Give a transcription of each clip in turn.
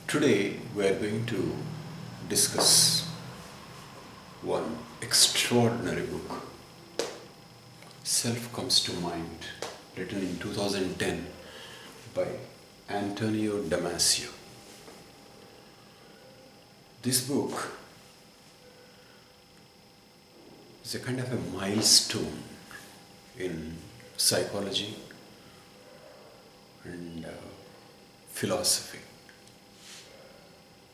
Today we are going to discuss one extraordinary book, Self Comes to Mind, written in 2010 by Antonio Damasio. This book is a kind of a milestone in psychology and philosophy,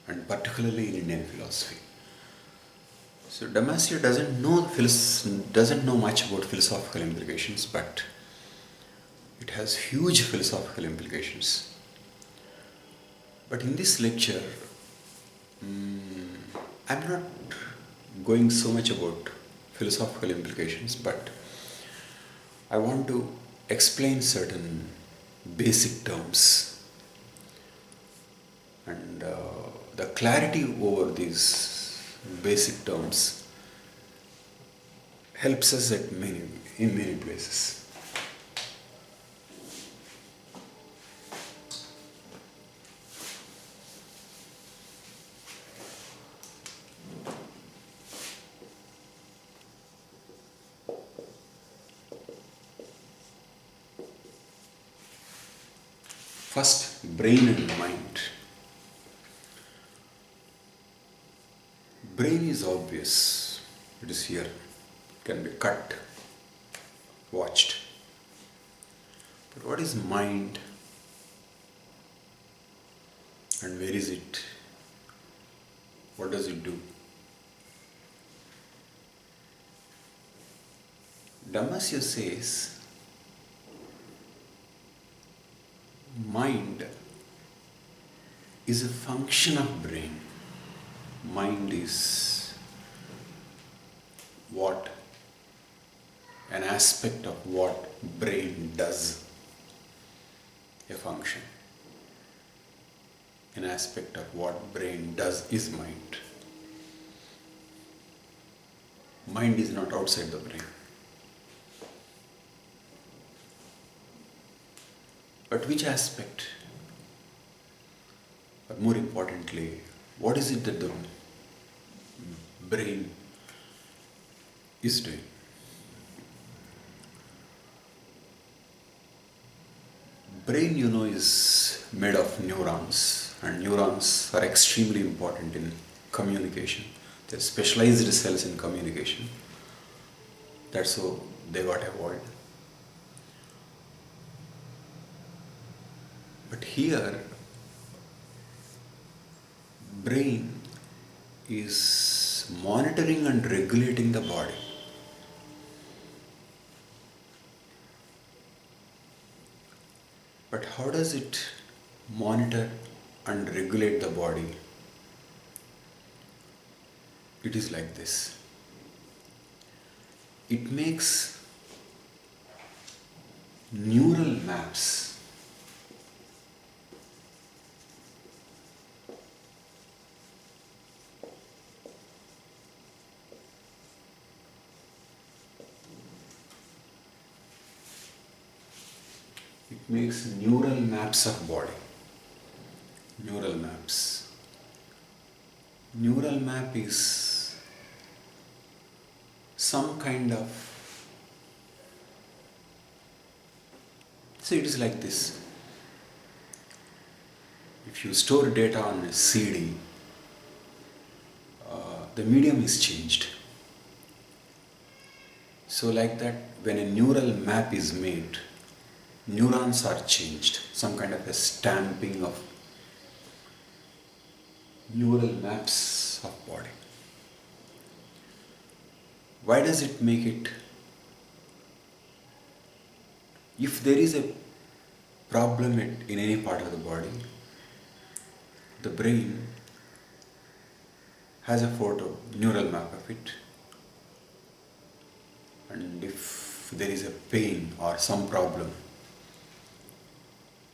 and particularly in Indian philosophy. So Damasio doesn't know much about philosophical implications, but it has huge philosophical implications. But in this lecture, I'm not going so much about philosophical implications, but I want to explain certain basic terms, and the clarity over these basic terms helps us in many places. First, brain and mind. Brain is obvious. It is here. It can be cut, watched. But what is mind? And where is it? What does it do? Damasio says, mind is a function of brain. Mind is an aspect of what brain does, a function. An aspect of what brain does is mind. Mind is not outside the brain. But which aspect? But more importantly, what is it that the brain is doing? Brain, is made of neurons, and neurons are extremely important in communication. They're specialized cells in communication. That's how they got evolved. But here, brain is monitoring and regulating the body. But how does it monitor and regulate the body? It is like this. It makes neural maps. It makes neural maps of body. Neural maps. Neural map is some kind of... So it is like this. If you store data on a CD, the medium is changed. So like that, when a neural map is made, neurons are changed, some kind of a stamping of neural maps of body. Why does it make it? If there is a problem in any part of the body, the brain has a neural map of it. And if there is a pain or some problem,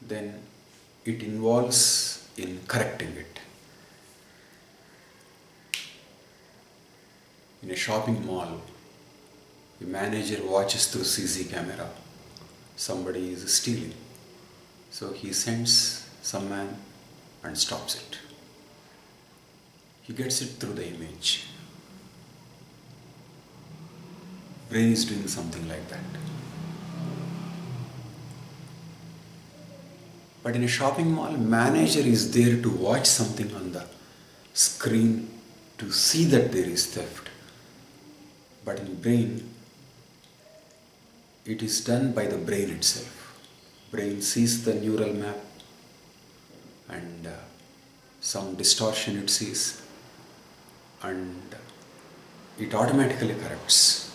then it involves in correcting it. In a shopping mall, the manager watches through CC camera. Somebody is stealing. So he sends some man and stops it. He gets it through the image. Brain is doing something like that. But in a shopping mall, manager is there to watch something on the screen to see that there is theft. But in brain, it is done by the brain itself. Brain sees the neural map and some distortion it sees, and it automatically corrects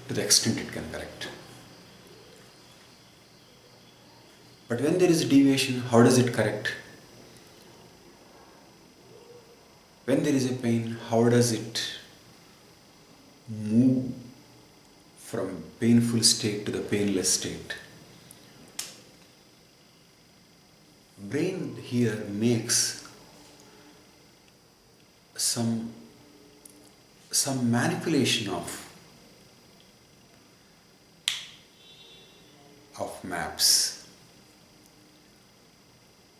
to the extent it can correct. But when there is a deviation, how does it correct? When there is a pain, how does it move from painful state to the painless state? Brain here makes some manipulation of maps,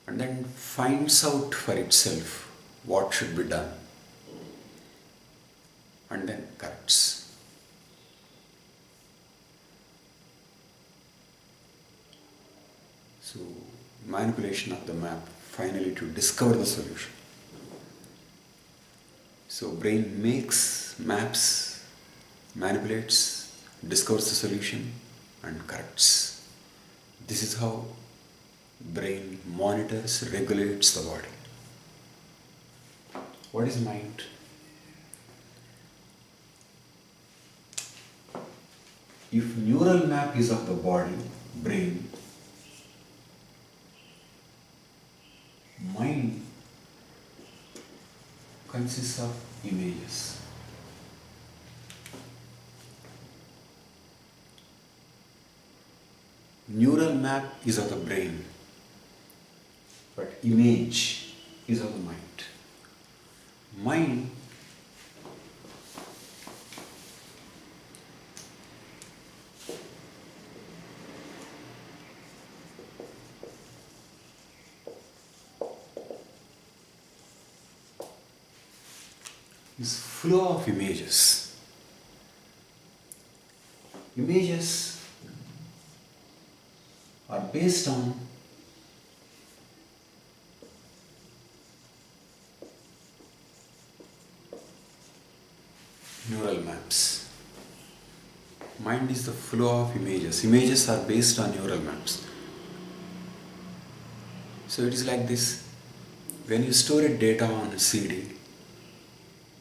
and then finds out for itself what should be done, and then corrects. So, manipulation of the map finally to discover the solution. So, brain makes maps, manipulates, discovers the solution, and corrects. This is how brain monitors, regulates the body. What is mind? If neural map is of the body, brain, mind consists of images. Neural map is of the brain, but image is of the mind. Mind is flow of images. Images are based on neural maps. Mind is the flow of images. Images are based on neural maps. So it is like this. When you store a data on a CD,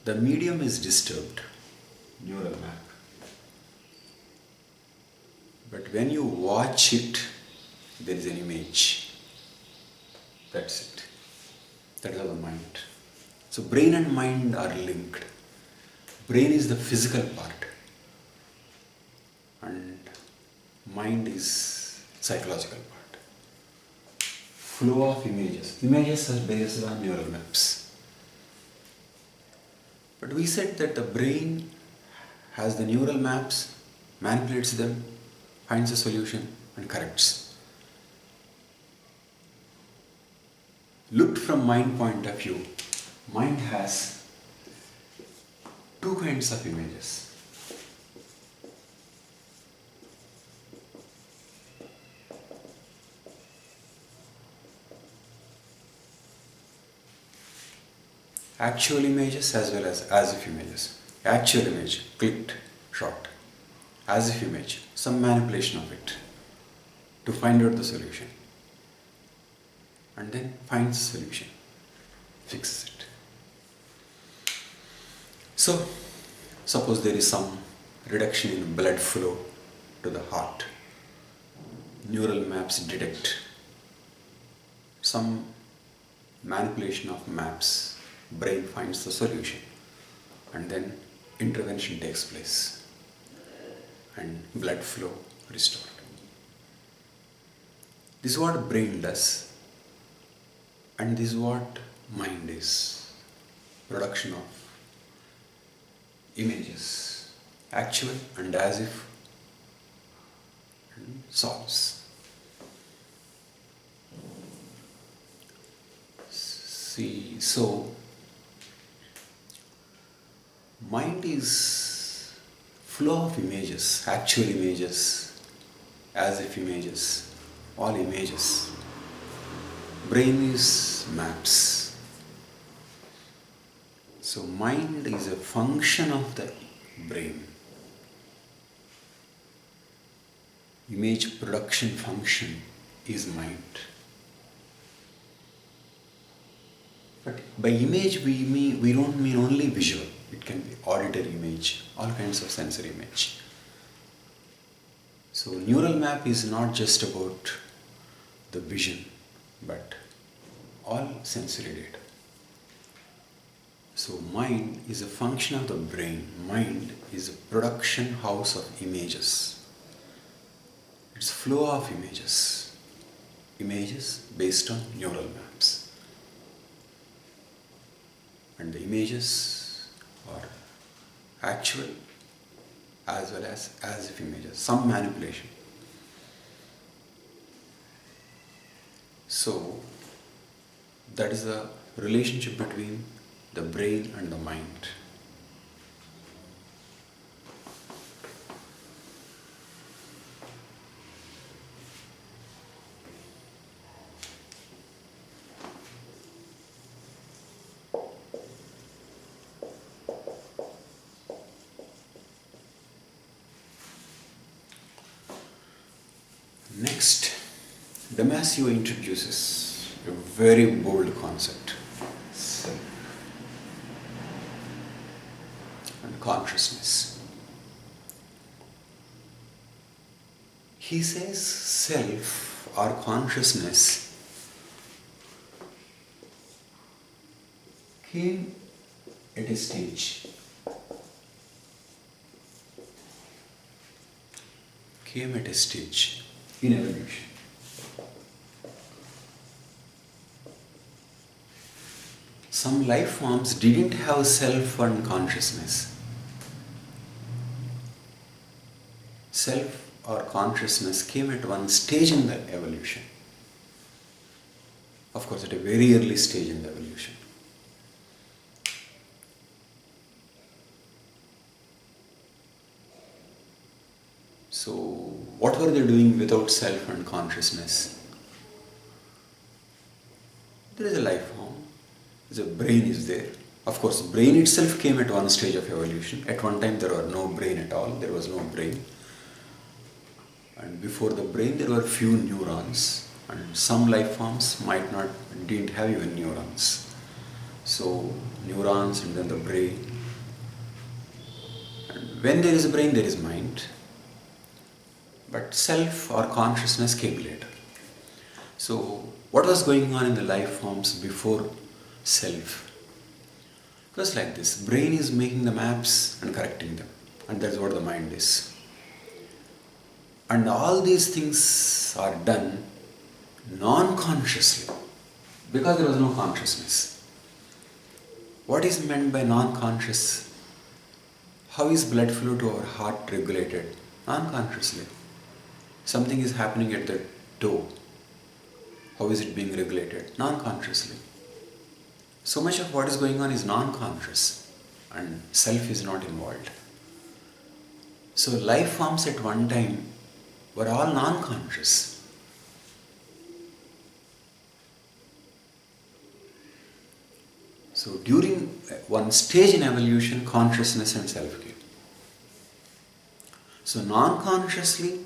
the medium is disturbed, neural map. But when you watch it, there is an image. That's it. That is the mind. So brain and mind are linked. Brain is the physical part, and mind is psychological part. Flow of images. Images are based on neural maps. But we said that the brain has the neural maps, manipulates them, finds a solution, and corrects. Looked from mind point of view, mind has two kinds of images. Actual images as well as if images. Actual image, clicked, shot. As if image, some manipulation of it to find out the solution. And then finds the solution, fixes it. So, suppose there is some reduction in blood flow to the heart. Neural maps detect some manipulation of maps. Brain finds the solution, and then intervention takes place and blood flow restored. This is what brain does, and this is what mind is. Production of images, actual and as if, and solves. See, so Mind is flow of images, actual images, as if images, all images. Brain is maps. So mind is a function of the brain. Image production function is mind. But by image we don't mean only visual. It can be auditory image, all kinds of sensory image. So neural map is not just about the vision, but all sensory data. So mind is a function of the brain. Mind is a production house of images. It's flow of images. Images based on neural maps. And the images are actual as well as if images, some manipulation. So that is the relationship between the brain and the mind. Next, Damasio introduces a very bold concept, self and consciousness. He says self or consciousness came at a stage. In evolution. Some life forms didn't have self and consciousness. Self or consciousness came at one stage in the evolution. Of course, at a very early stage in the evolution. So, what were they doing without self and consciousness? There is a life form. The brain is there. Of course, brain itself came at one stage of evolution. At one time, there were no brain at all. There was no brain. And before the brain, there were few neurons. And some life forms didn't have even neurons. So, neurons and then the brain. And when there is a brain, there is mind. But self or consciousness came later. So, what was going on in the life forms before self? It was like this. Brain is making the maps and correcting them. And that's what the mind is. And all these things are done non-consciously. Because there was no consciousness. What is meant by non-conscious? How is blood flow to our heart regulated? Non-consciously. Something is happening at the toe. How is it being regulated? Non-consciously. So much of what is going on is non-conscious and self is not involved. So life forms at one time were all non-conscious. So during one stage in evolution, consciousness and self came. So non-consciously,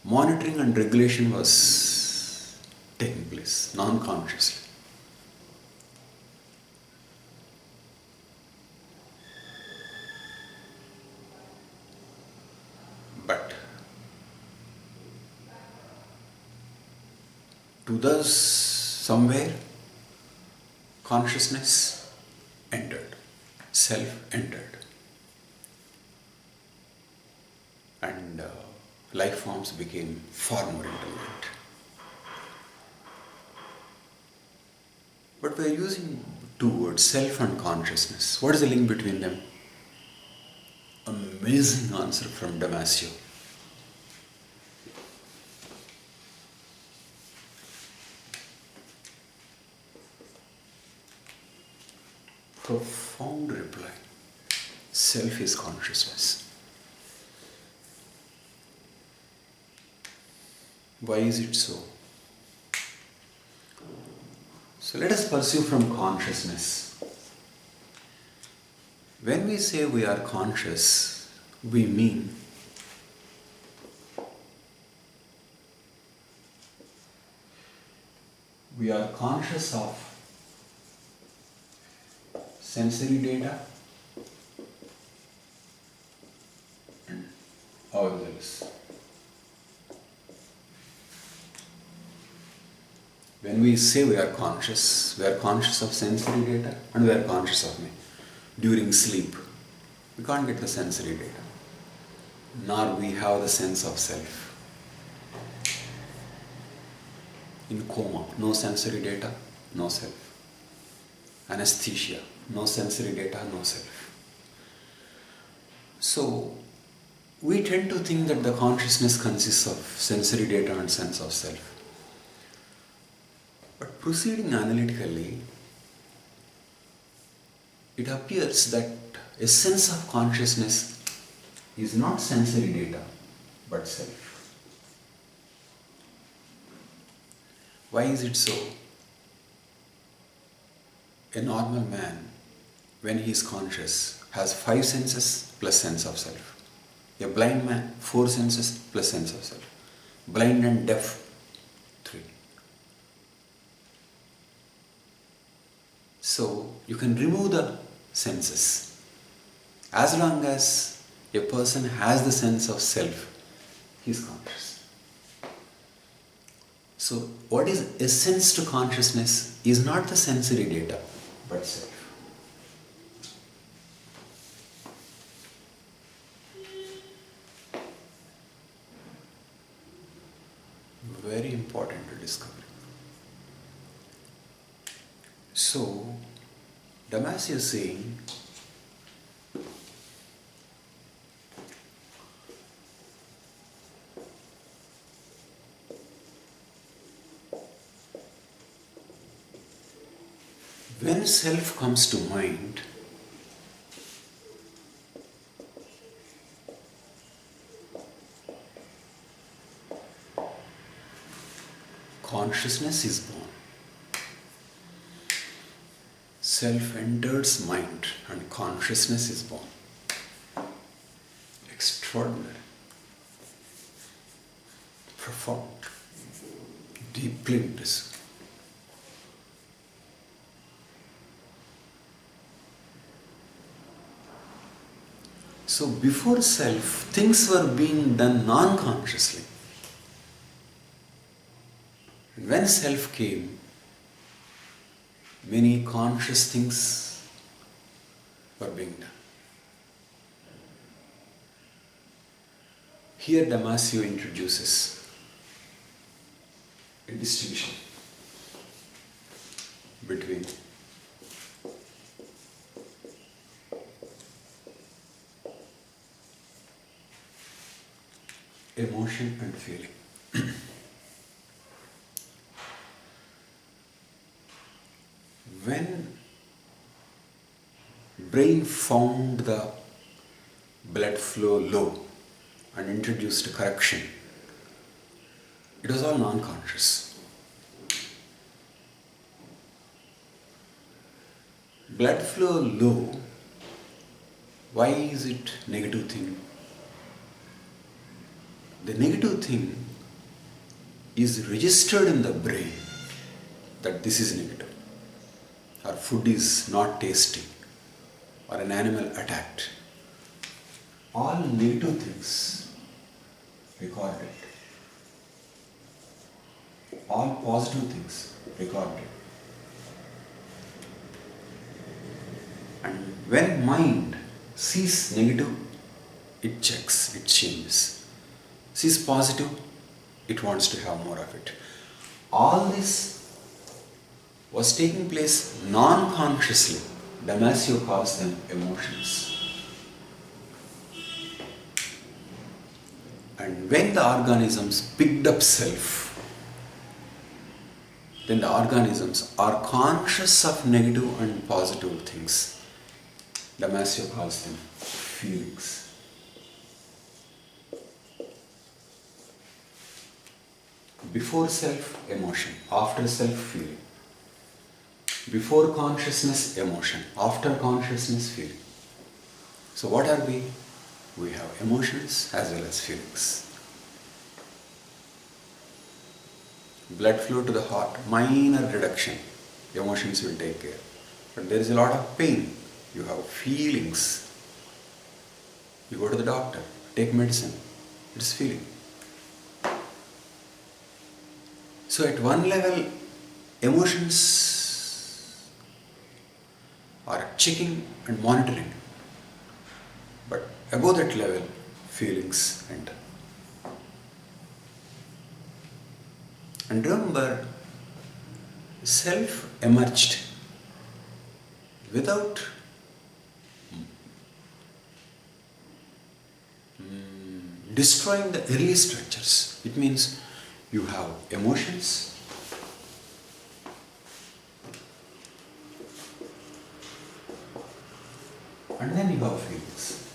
monitoring and regulation was taking place, non-consciously. But to thus somewhere consciousness entered, self entered, and life forms became far more intelligent. But we are using two words, self and consciousness. What is the link between them? Amazing answer from Damasio. Profound reply. Self is consciousness. Why is it so? So let us pursue from consciousness. When we say we are conscious, we mean we are conscious of sensory data and ourselves. When we say we are conscious of sensory data and we are conscious of me. During sleep, we can't get the sensory data, nor we have the sense of self. In coma, no sensory data, no self. Anesthesia, no sensory data, no self. So, we tend to think that the consciousness consists of sensory data and sense of self. But proceeding analytically, it appears that a sense of consciousness is not sensory data, but self. Why is it so? A normal man, when he is conscious, has 5 senses plus sense of self. A blind man, 4 senses plus sense of self. Blind and deaf, 3. So, you can remove the senses. As long as a person has the sense of self, he is conscious. So, what is essence to consciousness is not the sensory data, but self. Very important to discover. So, Damasio is saying, when self comes to mind, consciousness is born. Self enters mind and consciousness is born. Extraordinary, profound, deeply interesting. So before self, things were being done non-consciously. When self came, many conscious things were being done. Here Damasio introduces a distinction between emotion and feeling. When brain found the blood flow low and introduced correction, it was all non-conscious. Blood flow low, why is it negative thing? The negative thing is registered in the brain that this is negative. Our food is not tasty, or an animal attacked. All negative things recorded. All positive things recorded. And when mind sees negative, it checks, it changes. Sees positive, it wants to have more of it. All this was taking place non-consciously. Damasio calls them emotions. And when the organisms picked up self, then the organisms are conscious of negative and positive things. Damasio calls them feelings. Before self, emotion. After self, feeling. Before consciousness, emotion. After consciousness, feeling. So what are we? We have emotions as well as feelings. Blood flow to the heart, minor reduction. Emotions will take care. But there is a lot of pain. You have feelings. You go to the doctor, take medicine. It is feeling. So at one level, emotions are checking and monitoring. But above that level, feelings enter. And remember, self emerged without destroying the early structures. It means you have emotions, and then you have feelings.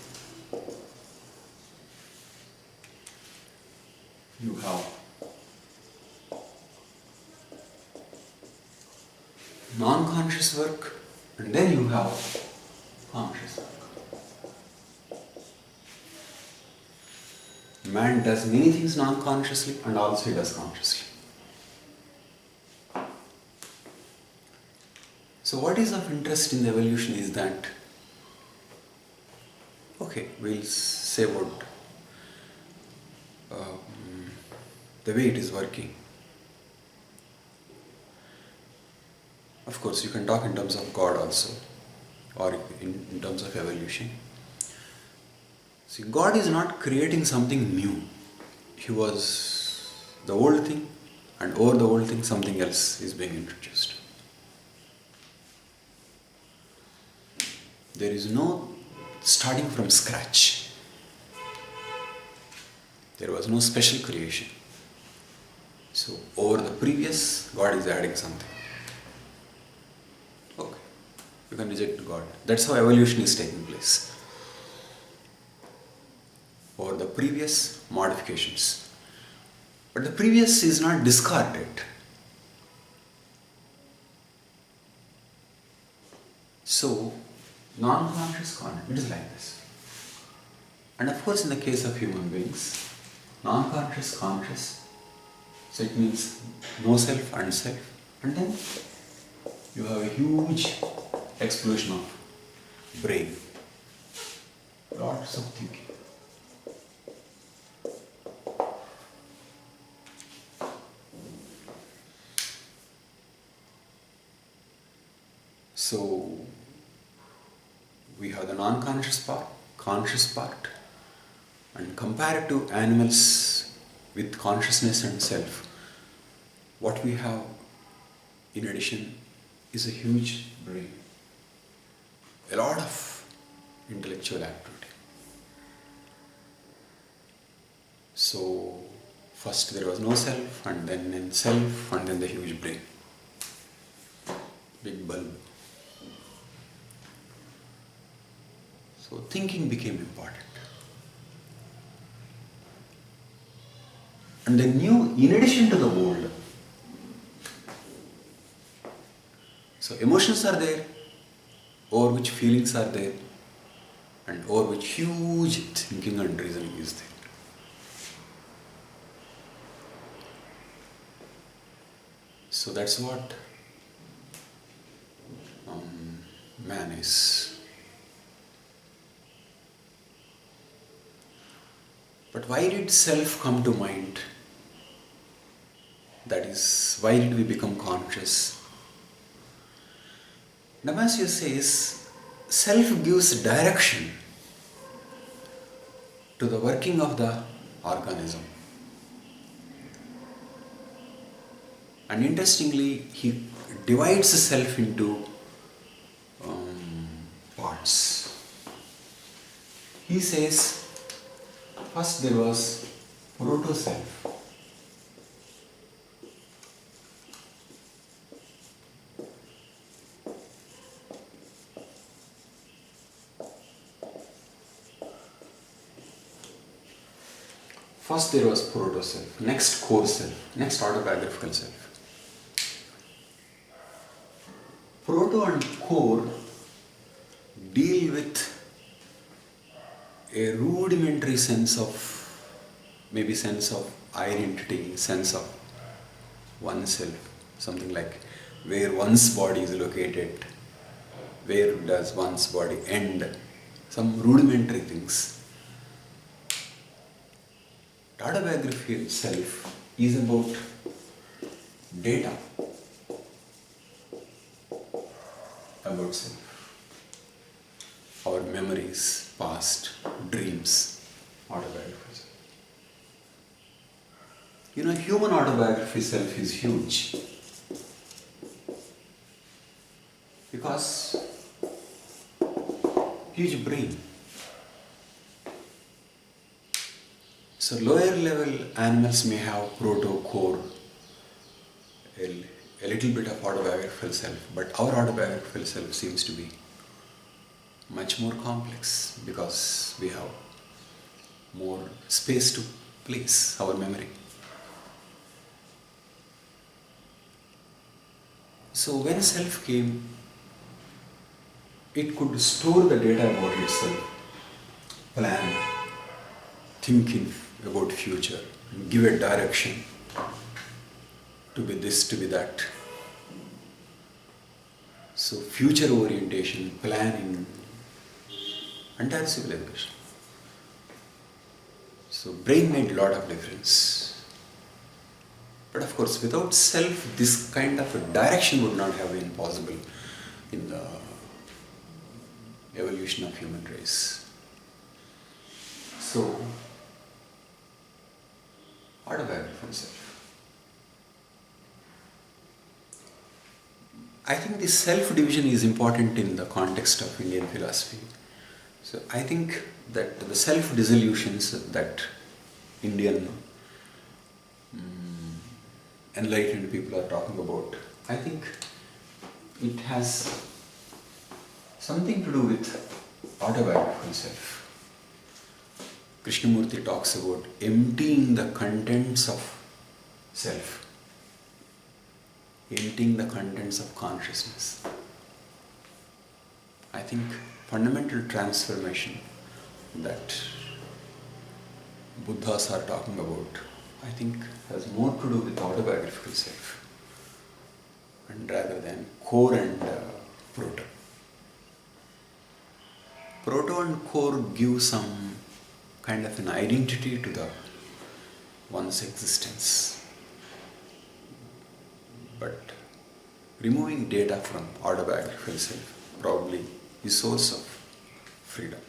You have non-conscious work, and then you have conscious work. Man does many things non-consciously and also he does consciously. So what is of interest in the evolution is that, okay, we'll say about the way it is working. Of course, you can talk in terms of God also, or in terms of evolution. See, God is not creating something new. He was the old thing, and over the old thing, something else is being introduced. There is no starting from scratch. There was no special creation. So, over the previous, God is adding something. Okay, you can reject God. That's how evolution is taking place. Over the previous, modifications. But the previous is not discarded. So, non-conscious content, it is like this. And of course, in the case of human beings, non-conscious, conscious, so it means no self and self. And then you have a huge explosion of brain. Lots of thinking. So, we have the non-conscious part, conscious part, and compared to animals with consciousness and self, what we have in addition is a huge brain, a lot of intellectual activity. So, first there was no self, and then in self, and then the huge brain, big bulb. So thinking became important. And the new, in addition to the old, so emotions are there, over which feelings are there, and over which huge thinking and reasoning is there. So that's what man is. But why did self come to mind? That is, why did we become conscious? Damasio says, self gives direction to the working of the organism. And interestingly, he divides the self into parts. He says, first there was proto self. First there was proto self, next core self, next autobiographical self. Proto and core deal with a rudimentary sense of, maybe sense of identity, sense of oneself, something like where one's body is located, where does one's body end, some rudimentary things. Autobiography itself is about data about self, our memories, past, dreams, autobiography. Human autobiography self is huge because huge brain. So lower level animals may have proto, core, a little bit of autobiographical self, but our autobiographical self seems to be much more complex because we have more space to place our memory. So when self came, it could store the data about itself, plan, thinking about future, give a direction to be this, to be that. So future orientation, planning, entire civilization. So brain made a lot of difference. But of course, without self, this kind of a direction would not have been possible in the evolution of human race. So, autobiographical self. I think this self-division is important in the context of Indian philosophy. So I think that the self-dissolutions that Indian enlightened people are talking about, I think it has something to do with autobiographical self. Krishnamurti talks about emptying the contents of self, emptying the contents of consciousness. I think fundamental transformation that Buddhas are talking about, I think has more to do with autobiographical self and rather than core and proto. Proto and core give some kind of an identity to the one's existence. But removing data from autobiographical self probably is source of freedom.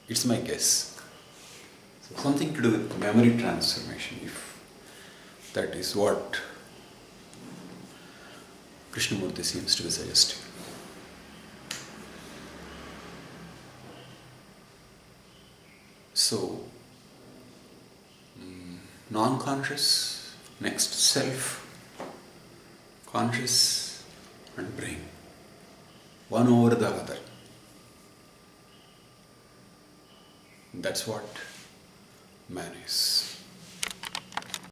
It's my guess. So something to do with memory transformation, if that is what Krishnamurti seems to be suggesting. So, non-conscious, next self, conscious and brain, one over the other. That's what man is.